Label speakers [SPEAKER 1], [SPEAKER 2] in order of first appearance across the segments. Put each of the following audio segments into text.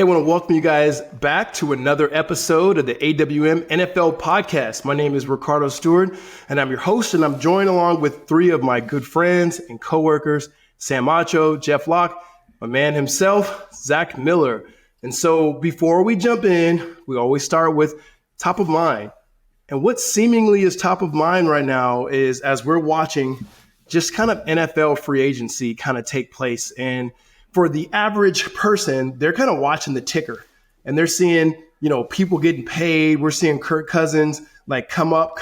[SPEAKER 1] I want to welcome you guys back to another episode of the AWM NFL podcast. My name is Riccardo Stewart, and I'm your host, and I'm joined along with three of my good friends and coworkers, Sam Macho, Jeff Locke, my man himself, Zach Miller. And so before we jump in, we always start with top of mind. And what seemingly is top of mind right now is as we're watching just kind of NFL free agency kind of take place. And for the average person, they're kind of watching the ticker and they're seeing, people getting paid. We're seeing Kirk Cousins like come up.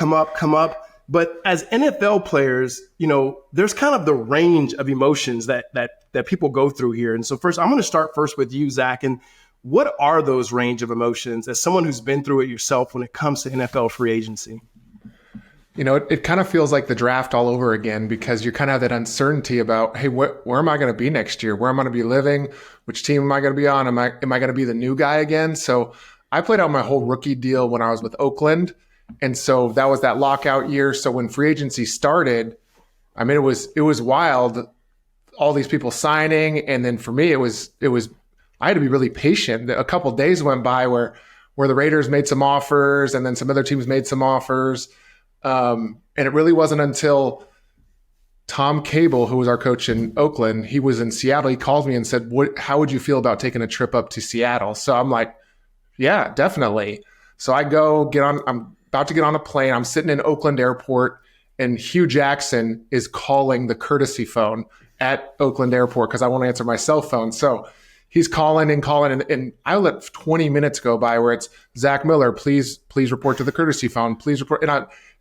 [SPEAKER 1] But as NFL players, there's kind of the range of emotions that people go through here. And so first, I'm going to start first with you, Zach. And what are those range of emotions as someone who's been through it yourself when it comes to NFL free agency?
[SPEAKER 2] It kind of feels like the draft all over again because you kind of have that uncertainty about, hey, where am I going to be next year? Where am I going to be living? Which team am I going to be on? Am I going to be the new guy again? So I played out my whole rookie deal when I was with Oakland. And so that was that lockout year. So when free agency started, I mean, it was wild, all these people signing. And then for me, it was I had to be really patient. A couple of days went by where the Raiders made some offers and then some other teams made some offers. And it really wasn't until Tom Cable, who was our coach in Oakland, he was in Seattle. He called me and said, how would you feel about taking a trip up to Seattle? So I'm like, yeah, definitely. So I I'm about to get on a plane. I'm sitting in Oakland airport and Hugh Jackson is calling the courtesy phone at Oakland airport because I won't answer my cell phone. So he's calling and I let 20 minutes go by where it's Zach Miller, please report to the courtesy phone, please report.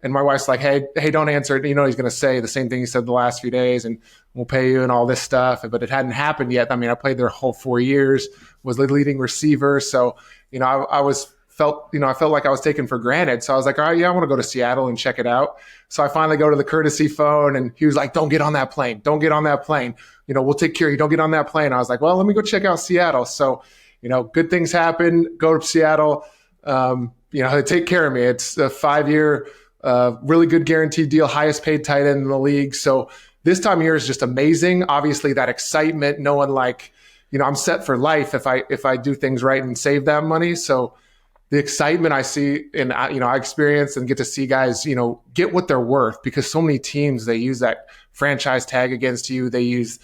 [SPEAKER 2] And my wife's like, hey, don't answer it. He's going to say the same thing he said the last few days and we'll pay you and all this stuff. But it hadn't happened yet. I mean, I played their whole 4 years, was the leading receiver. So, I felt like I was taken for granted. So I was like, all right, yeah, I want to go to Seattle and check it out. So I finally go to the courtesy phone and he was like, don't get on that plane. Don't get on that plane. We'll take care of you. Don't get on that plane. I was like, well, let me go check out Seattle. So, good things happen. Go to Seattle. They take care of me. It's a 5-year, really good guaranteed deal, highest paid tight end in the league. So this time of year is just amazing. Obviously that excitement, knowing like, I'm set for life if I do things right and save that money. So the excitement I see and I experience and get to see guys, get what they're worth because so many teams, they use that franchise tag against you. They use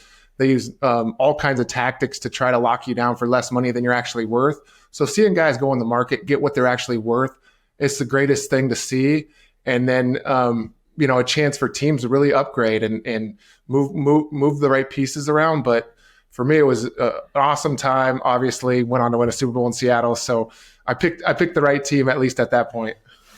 [SPEAKER 2] all kinds of tactics to try to lock you down for less money than you're actually worth. So seeing guys go in the market, get what they're actually worth, it's the greatest thing to see. And then, a chance for teams to really upgrade and move the right pieces around. But for me, it was an awesome time. Obviously, went on to win a Super Bowl in Seattle. So I picked the right team, at least at that point.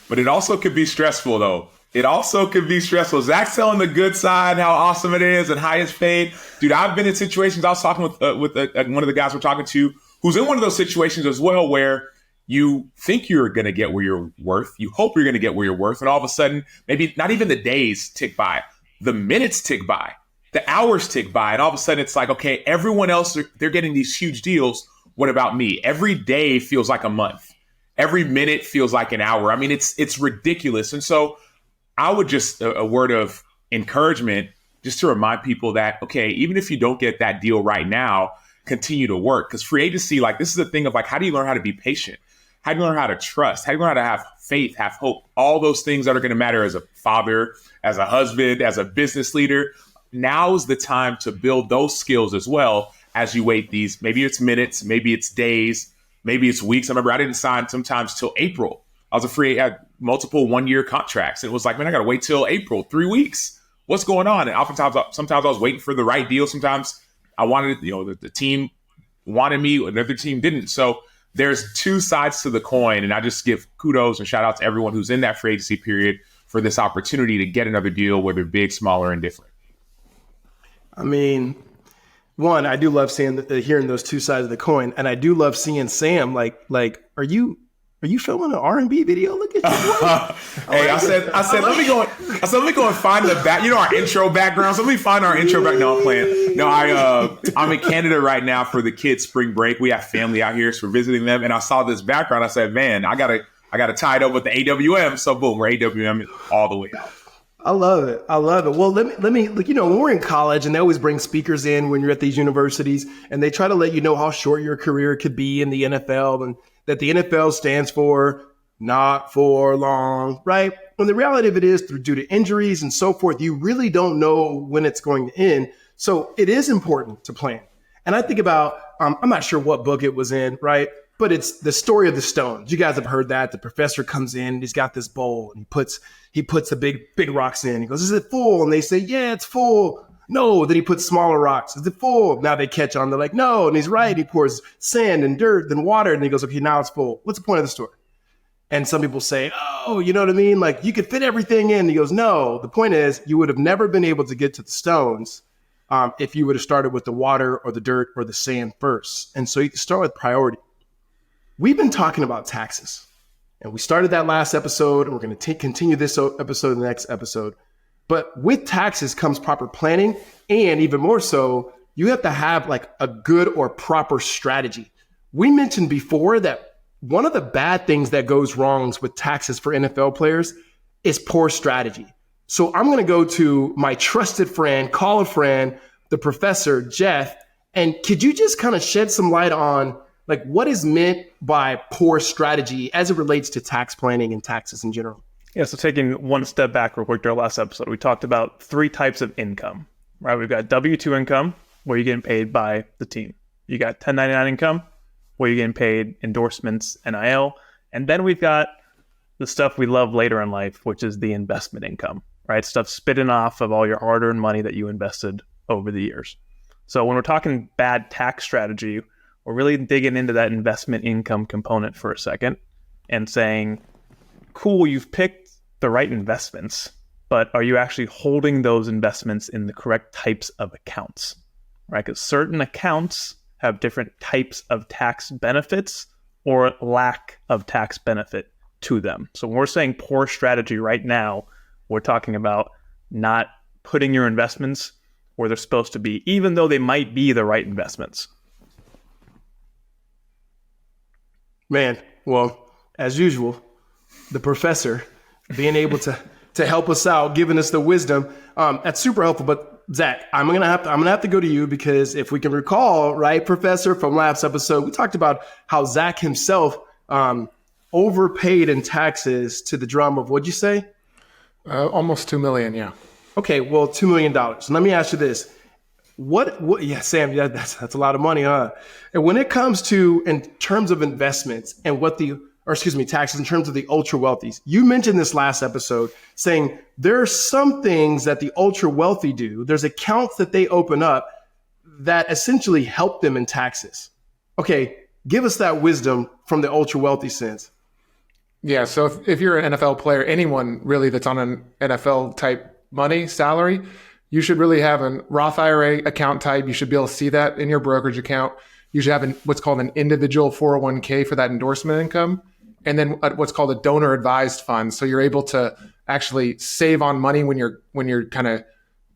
[SPEAKER 3] But it also could be stressful, though. It also could be stressful. Zach's telling the good side, how awesome it is and highest paid. Dude, I've been in situations. I was talking with one of the guys we're talking to who's in one of those situations as well where you think you're going to get where you're worth. You hope you're going to get where you're worth. And all of a sudden, maybe not even the days tick by. The minutes tick by. The hours tick by. And all of a sudden, it's like, okay, everyone else, they're getting these huge deals. What about me? Every day feels like a month. Every minute feels like an hour. I mean, it's ridiculous. And so I would just, a word of encouragement, just to remind people that, okay, even if you don't get that deal right now, continue to work. Because free agency, like this is the thing of like, how do you learn how to be patient? How do you learn how to trust? How do you learn how to have faith, have hope? All those things that are going to matter as a father, as a husband, as a business leader. Now's the time to build those skills as well as you wait these. Maybe it's minutes, maybe it's days, maybe it's weeks. I remember I didn't sign sometimes till April. I was I had multiple 1-year contracts. And it was like, man, I got to wait till April, 3 weeks. What's going on? And sometimes I was waiting for the right deal. Sometimes I wanted, the team wanted me, another team didn't. So there's two sides to the coin. And I just give kudos and shout out to everyone who's in that free agency period for this opportunity to get another deal, whether big, small, or indifferent.
[SPEAKER 1] I mean, one, I do love hearing those two sides of the coin. And I do love seeing Sam, like, are you filming an R&B video? Look at you.
[SPEAKER 3] Hey, I said, let me go and find the back, our intro background. So let me find our intro back. No, I'm playing. No, I'm in Canada right now for the kids' spring break. We have family out here, so we're visiting them. And I saw this background. I said, man, I gotta tie it up with the AWM. So boom, we're AWM all the way out.
[SPEAKER 1] I love it. I love it. Well, let me, like, when we're in college and they always bring speakers in when you're at these universities and they try to let you know how short your career could be in the NFL and that the NFL stands for not for long, right? When the reality of it is due to injuries and so forth, you really don't know when it's going to end. So it is important to plan. And I think about, I'm not sure what book it was in, right? But it's the story of the stones. You guys have heard that. The professor comes in and he's got this bowl and he puts the big rocks in. He goes, is it full? And they say, yeah, it's full. No. Then he puts smaller rocks. Is it full? Now they catch on. They're like, no. And he's right. He pours sand and dirt, then water. And he goes, okay, now it's full. What's the point of the story? And some people say, oh, you know what I mean? Like you could fit everything in. He goes, no. The point is you would have never been able to get to the stones if you would have started with the water or the dirt or the sand first. And so you can start with priority. We've been talking about taxes, and we started that last episode, and we're going to continue this episode in the next episode. But with taxes comes proper planning, and even more so, you have to have like a good or proper strategy. We mentioned before that one of the bad things that goes wrong with taxes for NFL players is poor strategy. So I'm going to go to my trusted friend, call a friend, the professor, Jeff, and could you just kind of shed some light on like what is meant by poor strategy as it relates to tax planning and taxes in general?
[SPEAKER 4] Yeah, so taking one step back real quick to our last episode, we talked about 3 types of income, right? We've got W-2 income, where you're getting paid by the team. You got 1099 income, where you're getting paid endorsements, NIL. And then we've got the stuff we love later in life, which is the investment income, right? Stuff spitting off of all your hard-earned money that you invested over the years. So when we're talking bad tax strategy, we're really digging into that investment income component for a second and saying, cool, you've picked the right investments, but are you actually holding those investments in the correct types of accounts, right? Because certain accounts have different types of tax benefits or lack of tax benefit to them. So when we're saying poor strategy right now, we're talking about not putting your investments where they're supposed to be, even though they might be the right investments.
[SPEAKER 1] Man, well, as usual, the professor being able to help us out, giving us the wisdom, that's super helpful. But Zach, I'm gonna have to go to you because if we can recall, right, Professor, from last episode, we talked about how Zach himself overpaid in taxes to the drum of, what'd you say?
[SPEAKER 2] Almost $2 million, yeah.
[SPEAKER 1] Okay, well, $2 million. So let me ask you this. What yeah, Sam, yeah, that's a lot of money, huh? And when it comes to, in terms of investments and taxes in terms of the ultra wealthies, you mentioned this last episode saying there are some things that the ultra wealthy do. There's accounts that they open up that essentially help them in taxes. Okay, give us that wisdom from the ultra wealthy sense.
[SPEAKER 2] Yeah, so if you're an NFL player, anyone really that's on an NFL type salary, you should really have a Roth IRA account type. You should be able to see that in your brokerage account. You should have what's called an individual 401k for that endorsement income. And then what's called a donor advised fund. So you're able to actually save on money when you're kind of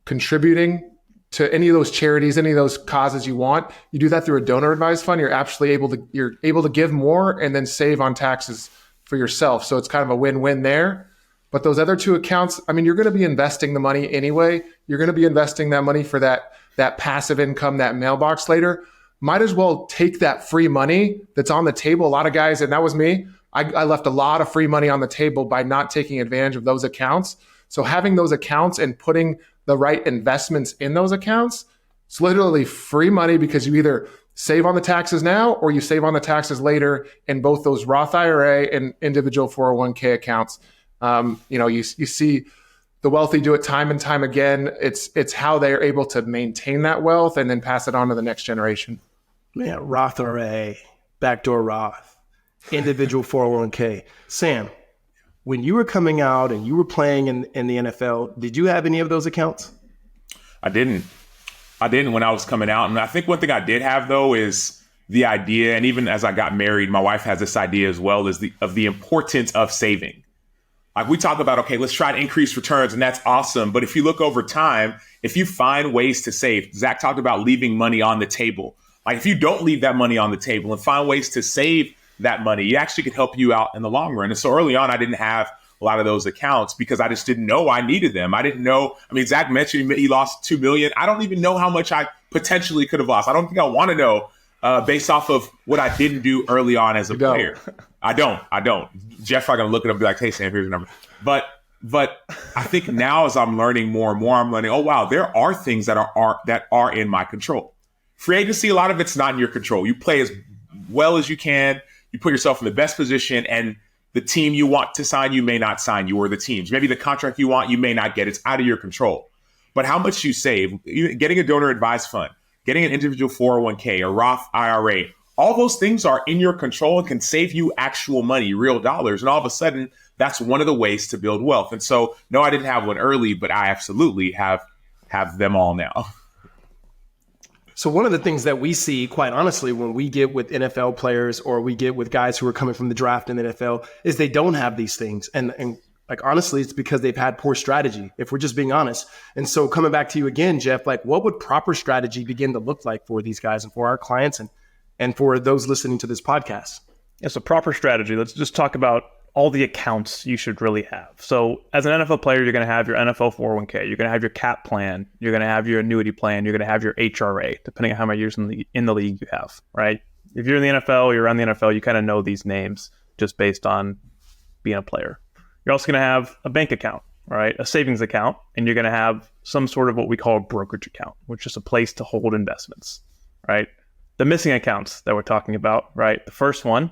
[SPEAKER 2] contributing to any of those charities, any of those causes you want. You do that through a donor advised fund. You're able to give more and then save on taxes for yourself. So it's kind of a win-win there. But those other 2 accounts, I mean, you're going to be investing the money anyway. You're going to be investing that money for that passive income, that mailbox later. Might as well take that free money that's on the table. A lot of guys, and that was me, I left a lot of free money on the table by not taking advantage of those accounts. So having those accounts and putting the right investments in those accounts, it's literally free money because you either save on the taxes now or you save on the taxes later in both those Roth IRA and individual 401k accounts. You see the wealthy do it time and time again. It's how they're able to maintain that wealth and then pass it on to the next generation.
[SPEAKER 1] Man, Roth IRA, backdoor Roth, individual 401k. Sam, when you were coming out and you were playing in the NFL, did you have any of those accounts?
[SPEAKER 3] I didn't when I was coming out. And I think one thing I did have, though, is the idea, and even as I got married, my wife has this idea as well, is of the importance of saving. Like we talk about, okay, let's try to increase returns, and that's awesome. But if you look over time, if you find ways to save, Zach talked about leaving money on the table. Like if you don't leave that money on the table and find ways to save that money, it actually could help you out in the long run. And so early on, I didn't have a lot of those accounts because I just didn't know I needed them. I didn't know. I mean, Zach mentioned he lost $2 million. I don't even know how much I potentially could have lost. I don't think I want to know based off of what I didn't do early on as a player. I don't. Jeff are going to look it up and be like, hey, Sam, here's your number. But I think now as I'm learning more and more, I'm learning, oh, wow, there are things that are in my control. Free agency, a lot of it's not in your control. You play as well as you can. You put yourself in the best position, and the team you want to sign you may not sign you, or the teams. Maybe the contract you want you may not get. It's out of your control. But how much you save, getting a donor advised fund, getting an individual 401k, a Roth IRA, all those things are in your control and can save you actual money, real dollars. And all of a sudden, that's one of the ways to build wealth. And so, no, I didn't have one early, but I absolutely have them all now.
[SPEAKER 1] So one of the things that we see, quite honestly, when we get with NFL players or we get with guys who are coming from the draft in the NFL is they don't have these things. And like, honestly, it's because they've had poor strategy, if we're just being honest. And so coming back to you again, Jeff, like what would proper strategy begin to look like for these guys and for our clients and for those listening to this podcast?
[SPEAKER 4] It's a proper strategy. Let's just talk about all the accounts you should really have. So as an NFL player, you're going to have your NFL 401k, you're going to have your cap plan, you're going to have your annuity plan, you're going to have your HRA, depending on how many years in the league you have, right? If you're in the NFL, you're around the NFL, you kind of know these names just based on being a player. You're also going to have a bank account, right? A savings account, and you're going to have some sort of what we call a brokerage account, which is a place to hold investments, right? The missing accounts that we're talking about, right? The first one,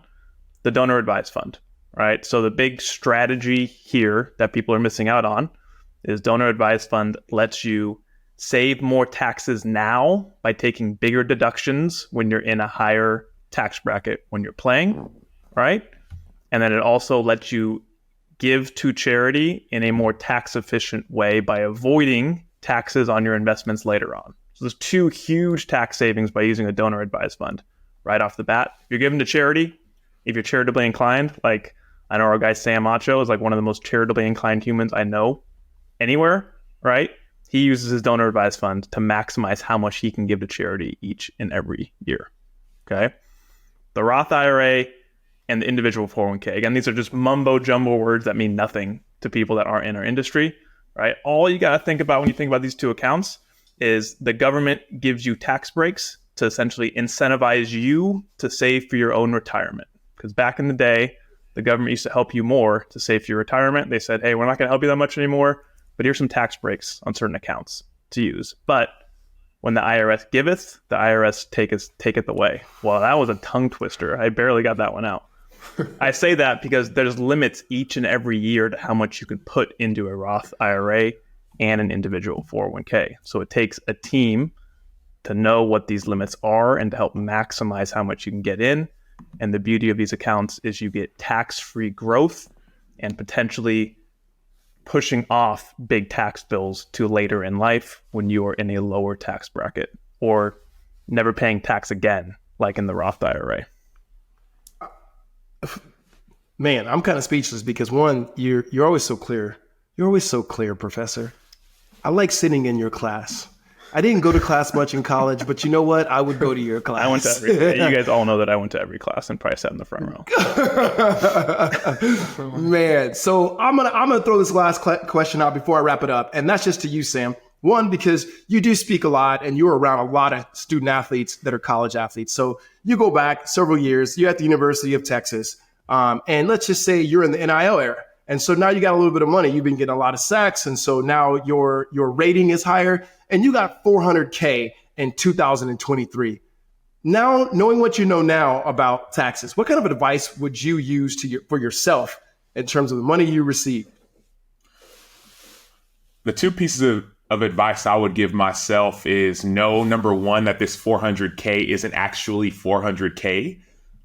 [SPEAKER 4] the donor advised fund. Right. So the big strategy here that people are missing out on is donor advised fund lets you save more taxes now by taking bigger deductions when you're in a higher tax bracket when you're playing. Right. And then it also lets you give to charity in a more tax efficient way by avoiding taxes on your investments later on. So there's two huge tax savings by using a donor advised fund right off the bat. If you're giving to charity, if you're charitably inclined, like I know our guy Sam Macho is like one of the most charitably inclined humans I know anywhere, right? He uses his donor advised fund to maximize how much he can give to charity each and every year, okay? The Roth IRA and the individual 401k. Again, these are just mumbo jumbo words that mean nothing to people that aren't in our industry, right? All you got to think about when you think about these two accounts is the government gives you tax breaks to essentially incentivize you to save for your own retirement. Because back in the day, the government used to help you more to save for your retirement. They said, hey, we're not going to help you that much anymore, but here's some tax breaks on certain accounts to use. But when the IRS giveth, the IRS taketh away. Well, that was a tongue twister. I barely got that one out. I say that because there's limits each and every year to how much you can put into a Roth IRA and an individual 401k. So it takes a team to know what these limits are and to help maximize how much you can get in. And the beauty of these accounts is you get tax-free growth and potentially pushing off big tax bills to later in life when you are in a lower tax bracket or never paying tax again, like in the Roth IRA.
[SPEAKER 1] Man, I'm kind of speechless because one, you're always so clear. You're always so clear, Professor. I like sitting in your class. I didn't go to class much in college, but you know what? I would go to your class.
[SPEAKER 4] I went to every. You guys all know that I went to every class and probably sat in the front row.
[SPEAKER 1] Man, so I'm gonna throw this last question out before I wrap it up, and that's just to you, Sam. One, because you do speak a lot, and you're around a lot of student athletes that are college athletes. So you go back several years. You're at the University of Texas, and let's just say you're in the NIL era. And so now you got a little bit of money. You've been getting a lot of sacks. And so now your rating is higher and you got $400K in 2023. Now, knowing what you know now about taxes, what kind of advice would you use for yourself in terms of the money you receive?
[SPEAKER 3] The two pieces of advice I would give myself is know, number one, that this 400K isn't actually 400K.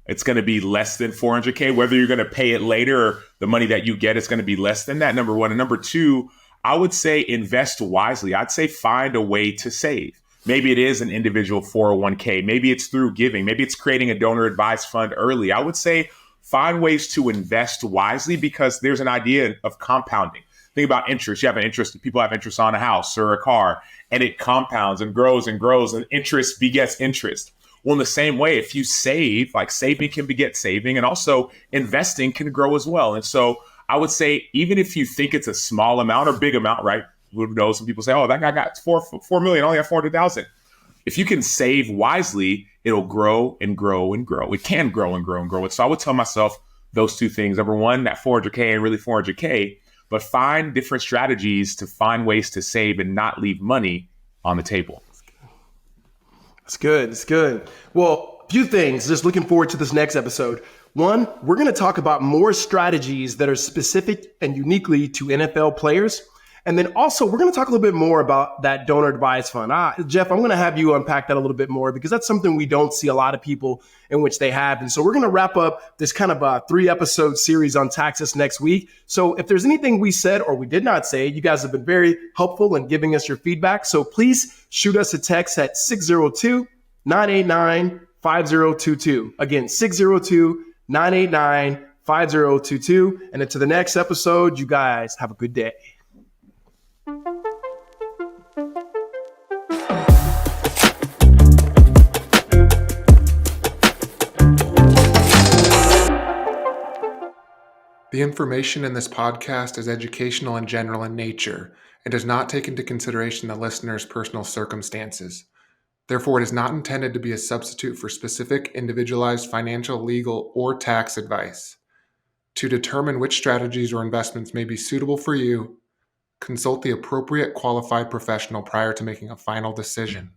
[SPEAKER 3] It's going to be less than 400K, whether you're going to pay it later or the money that you get is going to be less than that, number one. And number two, I would say invest wisely. I'd say find a way to save. Maybe it is an individual 401k. Maybe it's through giving. Maybe it's creating a donor advised fund early. I would say find ways to invest wisely because there's an idea of compounding. Think about interest. You have an interest, people have interest on a house or a car, and it compounds and grows, and interest begets interest. Well, in the same way, if you save, like saving can beget saving, and also investing can grow as well. And so I would say even if you think it's a small amount or big amount, right? Who knows? Some people say, oh, that guy got 4 million, only have 400,000. If you can save wisely, it'll grow and grow and grow. It can grow and grow and grow. So I would tell myself those two things. Number one, that 400K and really 400K, but find different strategies to find ways to save and not leave money on the table.
[SPEAKER 1] It's good. It's good. Well, a few things. Just looking forward to this next episode. One, we're going to talk about more strategies that are specific and uniquely to NFL players. And then also, we're going to talk a little bit more about that donor advised fund. Jeff, I'm going to have you unpack that a little bit more because that's something we don't see a lot of people in which they have. And so we're going to wrap up this kind of a 3-episode series on taxes next week. So if there's anything we said or we did not say, you guys have been very helpful in giving us your feedback. So please shoot us a text at 602-989-5022. Again, 602-989-5022. And until the next episode, you guys have a good day.
[SPEAKER 2] The information in this podcast is educational and general in nature and does not take into consideration the listener's personal circumstances. Therefore, it is not intended to be a substitute for specific, individualized financial, legal, or tax advice. To determine which strategies or investments may be suitable for you, consult the appropriate qualified professional prior to making a final decision.